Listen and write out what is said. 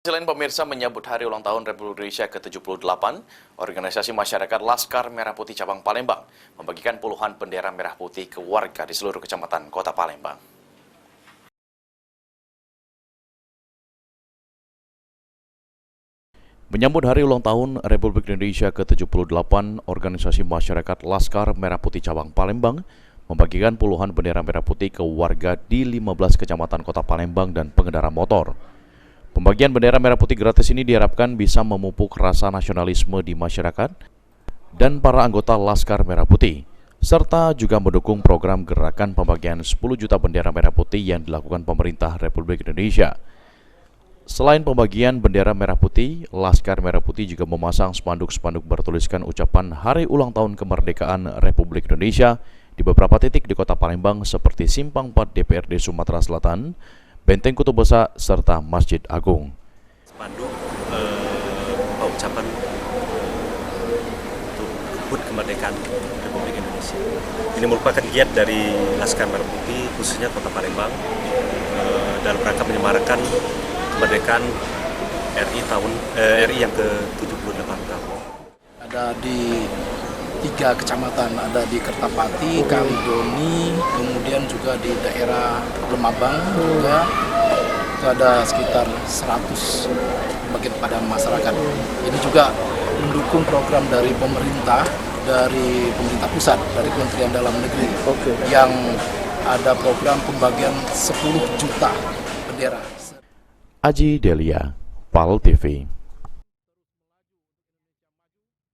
Selain pemirsa menyambut Hari Ulang Tahun Republik Indonesia ke-78, organisasi masyarakat Laskar Merah Putih Cabang Palembang membagikan puluhan bendera merah putih ke warga di seluruh kecamatan Kota Palembang. Menyambut Hari Ulang Tahun Republik Indonesia ke-78, organisasi masyarakat Laskar Merah Putih Cabang Palembang membagikan puluhan bendera merah putih ke warga di 15 kecamatan Kota Palembang dan pengendara motor. Pembagian bendera merah putih gratis ini diharapkan bisa memupuk rasa nasionalisme di masyarakat dan para anggota Laskar Merah Putih, serta juga mendukung program gerakan pembagian 10 juta bendera merah putih yang dilakukan pemerintah Republik Indonesia. Selain pembagian bendera merah putih, Laskar Merah Putih juga memasang spanduk-spanduk bertuliskan ucapan Hari Ulang Tahun Kemerdekaan Republik Indonesia di beberapa titik di Kota Palembang seperti Simpang 4 DPRD Sumatera Selatan, Benteng Kutub Besa, serta Masjid Agung. Spanduk ucapan untuk HUT kemerdekaan Republik Indonesia. Ini merupakan giat dari Laskar Merah Putih, khususnya Kota Palembang, dalam rangka menyemarakan kemerdekaan RI yang ke-78 tahun. Ada di 3 kecamatan, ada di Kertapati, Kalidoni, kemudian juga di daerah Lemabang juga itu ada sekitar 100 bagian pada masyarakat. Ini juga mendukung program dari pemerintah pusat, dari Kementerian Dalam Negeri, yang ada program pembagian 10 juta bendera. Aji Delia, PAL TV.